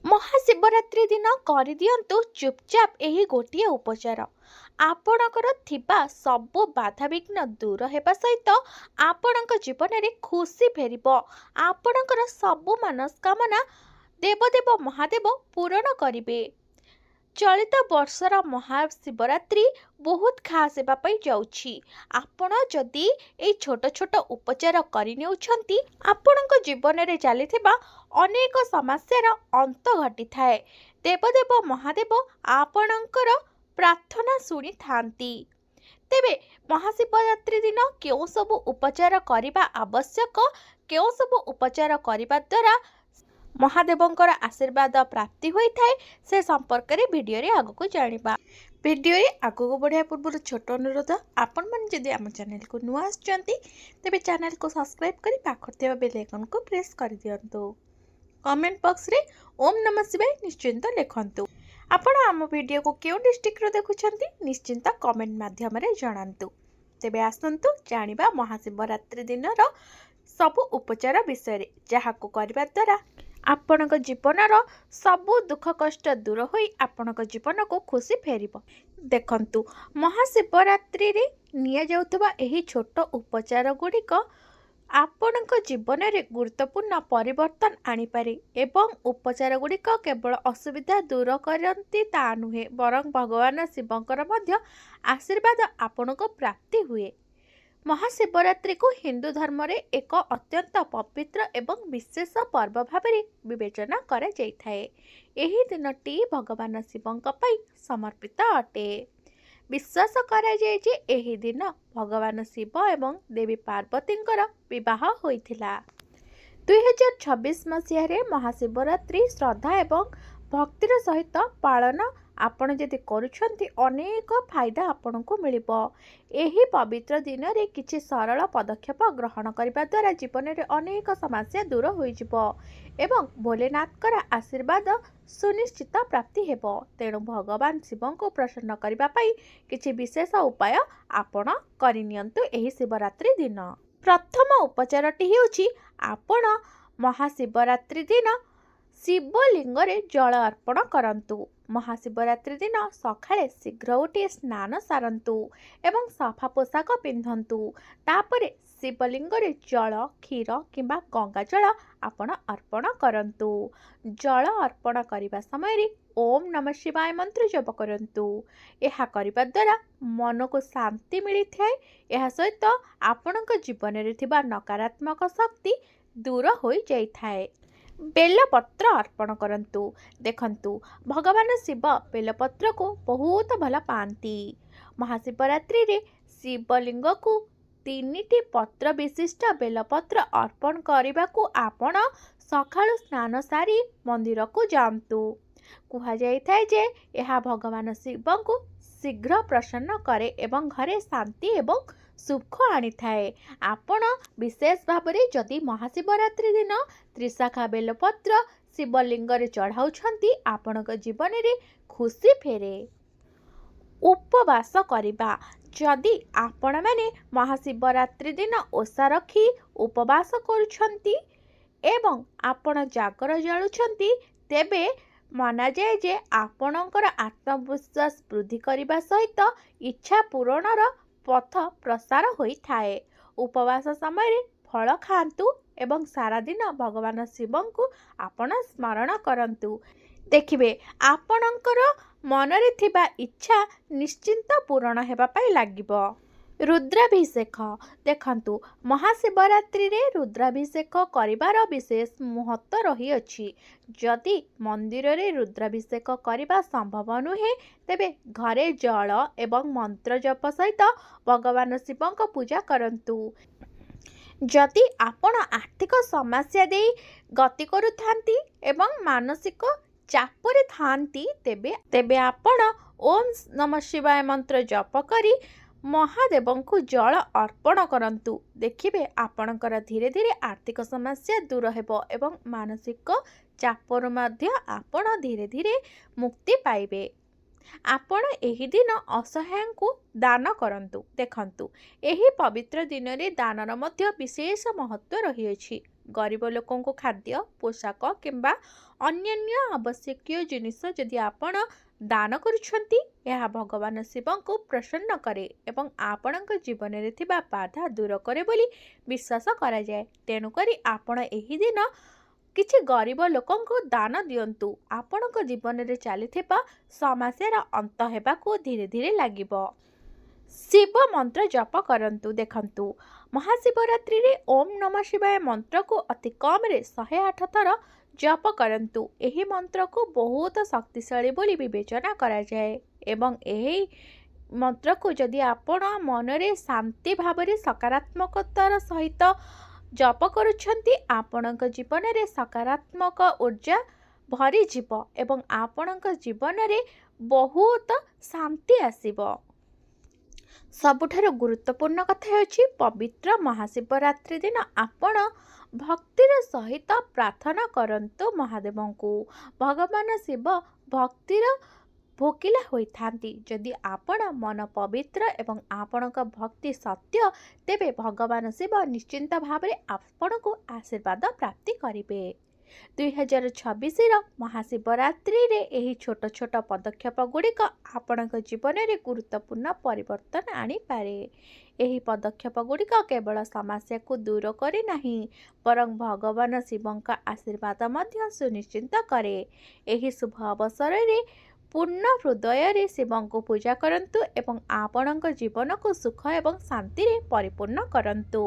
महाशिवरात्रि दिन करदियंतु चुपचाप एही गोटिए उपचार आपणकर थिबा सबु बाधाविघ्न दूर हेबा सहित आपणक जीवन में खुशी फेरिबो। आपणकर सबु मनस्कामना देवदेव महादेव पूरण करिवे। चलित वर्षर महाशिवरात्रि बहुत खास हेबापई जाउछि। आपण जदि ए छोट छोट उपचार करनेउछंती आपणक जीवन में चलिथिबा अनेक समस्यार अंत घटी थाए। देवदेव महादेव आपणकर प्रार्थना शुणी थांती। तेबे महाशिवरात्रि दिन केउ सब उपचार करिबा आवश्यक, केउ सब उपचार करिबा द्वारा महादेवंकर आशीर्वाद प्राप्ति होई थाए, से संपर्क रे वीडियो रे आगको जानिबा। वीडियो रे आगको बढ़िया पूर्व छोट अनुरोध, आपण मन जदि आम चैनल को नुआ आछंती तेबे चैनल को सब्सक्राइब करी पाखर थिबा बेल आइकन को प्रेस कर दियंतु। कमेंट बॉक्स रे ओम नमः शिवाय निश्चिंत लिखंतु। आपण आम वीडियो को केउ डिस्ट्रिक्ट रो देखुछंती निश्चिंत कमेंट माध्यम रे जणांतु। तेबे आसंतु जानिबा महाशिवरात्रि दिन रो सब उपचार विषय रे, जहाको करबा द्वारा आपणक जीवनर सबु दुख कष्ट दूर होई आपणक जीवन को खुशी फेरिबो। देखंतु महाशिवरात्रि रे निया जाउतबा एही छोट उपचार गुड़िक आपणक जीवन में गुरुत्वपूर्ण परिवर्तन आनीपारे एवं उपचार गुड़िक केवल असुविधा दूर करती ता नुहे, बरं भगवान शिवंकर मध्य आशीर्वाद आपणक प्राप्ति हुए। महाशिवरात्रि को हिंदू धर्म रे एक अत्यंत पवित्र एवं विशेष पर्व भाव विवेचना करा जाइथाए। एही दिनटी भगवान शिवंक पई समर्पित अटे। विश्वास करा जाय जे एही दिन भगवान शिव एवं देवी पार्वतींकर विवाह होइथिला। 2026 मसीह महाशिवरात्रि श्रद्धा एवं भक्तिर सहित पालन आपण जदि करूछंती अनेक फायदा आपण को मिलिबो। एही पवित्र दिन रे किछि सरल पदक्षेप ग्रहण करबा द्वारा जीवन रे अनेक समस्या दूर होई जिवो एवं भोलेनाथ आशीर्वाद सुनिश्चित प्राप्ति हेबो। तेणु भगवान शिवं को प्रसन्न करबा पई किछि विशेष उपाय आपण करिनियंतु एही शिवरात्रि दिन। प्रथम उपचारटी हेउछि आपण महाशिवरात्रि दिन शिवलिंग रे जल अर्पण करंतु। महाशिवरात्रि दिन सकाळे शीघ्र उठी स्नान सारंतु एवं सफा पोशाक पिंधंतु। तापरे शिवलिंग रे जल, क्षीर किंबा गंगा जल आपण अर्पण करंतु। जल अर्पण करिबा समय रे ओम नमः शिवाय मंत्र जप करंतु। एहा करिबा द्वारा मन को शांति मिली थाए। एहा सहित आपणक जीवन रे थिबा नकारात्मक शक्ति दूर होई जाई थाए। बेलपत्र अर्पण करंतु। देखंतु भगवान शिव बेलपत्र को बहुत भल पाती। महाशिवरात्रि रे शिवलिंग को 3टी पत्र विशिष्ट बेलपत्र अर्पण करने को आपण सकाळु स्नान सारी मंदिर को जातु। कहा जाए जे यह भगवान शिव को शीघ्र प्रसन्न करे एवं घरे शांति एवं सुख आनी थाए। आपण विशेष भाव में जदि महाशिवरात्रि दिन त्रिशाखा बेलपत्र शिवलिंग रे चढ़ाउछंती आपणक जीवन रे खुशी फेरे। उपवास करिबा। जदि आपण माने महाशिवरात्रि दिन ओषा रखी उपवास करुछंती एवं आपण जागर जालुछंती तेबे माना जाए जे आपणकर आत्मविश्वास वृद्धि करने सहित इच्छा पूरणर पथ प्रसार होई थाए। उपवास समय फल खांतु एवं सारा दिन भगवान शिवं को आपण स्मरण करंतु। देखिबे आपणकर मन रे थिबा इच्छा निश्चिंत पूर्ण हेबा पई लागिबो। रुद्राभिषेक। देखंतु महाशिवरात्रि रे रुद्राभिषेक करिबार विशेष महत्व रही अछि। जदि मंदिर रे रुद्राभिषेक करिबा संभव नुहे तेबे घरे जल एवं मंत्र जप सहित भगवान शिवं को पूजा करंतु। जदि आपण आर्थिक समस्या दे गति करुथांती एवं मानसिक चापरे थांती तेबे आपण ओम नमः शिवाय मंत्र जप करी महादेवं को जल अर्पण करंतु। देखिबे आपणकर धीरे धीरे आर्थिक समस्या दूर हेबो एवं मानसिक चापर मध्य आपण धीरे धीरे मुक्ति पाइबे। आपण एही दिन असहाय को दान करंतु। देखंतु एही पवित्र दिन रे दानर मध्य विशेष महत्व रही अछि। ଗରିବ ଲୋକଙ୍କୁ ଖାଦ୍ୟ, ପୋଷାକ କିମ୍ବା ଅନ୍ୟାନ୍ୟ ଆବଶ୍ୟକୀୟ ଜିନିଷ ଯଦି ଆପଣ ଦାନ କରୁଛନ୍ତି, ଏହା ଭଗବାନ ଶିବଙ୍କୁ ପ୍ରସନ୍ନ କରେ ଏବଂ ଆପଣଙ୍କ ଜୀବନରେ ଥିବା ବାଧା ଦୂର କରେ ବୋଲି ବିଶ୍ୱାସ କରାଯାଏ। ତେଣୁକରି ଆପଣ ଏହି ଦିନ କିଛି ଗରିବ ଲୋକଙ୍କୁ ଦାନ ଦିଅନ୍ତୁ। ଆପଣଙ୍କ ଜୀବନରେ ଚାଲିଥିବା ସମସ୍ୟାର ଅନ୍ତ ହେବାକୁ ଧୀରେ ଧୀରେ ଲାଗିବ। ଶିବ ମନ୍ତ୍ର ଜପ କରନ୍ତୁ। ଦେଖନ୍ତୁ, ମହାଶିବରାତ୍ରିରେ ଓମ୍ ନମଃ ଶିବାୟ ମନ୍ତ୍ରକୁ ଅତି କମ୍ରେ 108 ଥର ଜପ କରନ୍ତୁ। ଏହି ମନ୍ତ୍ରକୁ ବହୁତ ଶକ୍ତିଶାଳୀ ବୋଲି ବିବେଚନା କରାଯାଏ ଏବଂ ଏହି ମନ୍ତ୍ରକୁ ଯଦି ଆପଣ ମନରେ ଶାନ୍ତି ଭାବରେ ସକାରାତ୍ମକତାର ସହିତ ଜପ କରୁଛନ୍ତି, ଆପଣଙ୍କ ଜୀବନରେ ସକାରାତ୍ମକ ଊର୍ଜା ଭରିଯିବ ଏବଂ ଆପଣଙ୍କ ଜୀବନରେ ବହୁତ ଶାନ୍ତି ଆସିବ। ସବୁଠାରୁ ଗୁରୁତ୍ୱପୂର୍ଣ୍ଣ କଥା ହେଉଛି, ପବିତ୍ର ମହାଶିବରାତ୍ରି ଦିନ ଆପଣ ଭକ୍ତିର ସହିତ ପ୍ରାର୍ଥନା କରନ୍ତୁ ମହାଦେବଙ୍କୁ। ଭଗବାନ ଶିବ ଭକ୍ତିର ଭୋକିଲା ହୋଇଥାନ୍ତି। ଯଦି ଆପଣ ମନ ପବିତ୍ର ଏବଂ ଆପଣଙ୍କ ଭକ୍ତି ସତ୍ୟ, ତେବେ ଭଗବାନ ଶିବ ନିଶ୍ଚିନ୍ତ ଭାବରେ ଆପଣଙ୍କୁ ଆଶୀର୍ବାଦ ପ୍ରାପ୍ତି କରିବେ। 2026ର ମହାଶିବରାତ୍ରିରେ ଏହି ଛୋଟ ଛୋଟ ପଦକ୍ଷେପ ଗୁଡ଼ିକ ଆପଣଙ୍କ ଜୀବନରେ ଗୁରୁତ୍ୱପୂର୍ଣ୍ଣ ପରିବର୍ତ୍ତନ ଆଣିପାରେ। ଏହି ପଦକ୍ଷେପ ଗୁଡ଼ିକ କେବଳ ସମସ୍ୟାକୁ ଦୂର କରେ ନାହିଁ, ବରଂ ଭଗବାନ ଶିବଙ୍କ ଆଶୀର୍ବାଦ ମଧ୍ୟ ସୁନିଶ୍ଚିତ କରେ। ଏହି ଶୁଭ ଅବସରରେ ପୂର୍ଣ୍ଣ ହୃଦୟରେ ଶିବଙ୍କୁ ପୂଜା କରନ୍ତୁ ଏବଂ ଆପଣଙ୍କ ଜୀବନକୁ ସୁଖ ଏବଂ ଶାନ୍ତିରେ ପରିପୂର୍ଣ୍ଣ କରନ୍ତୁ।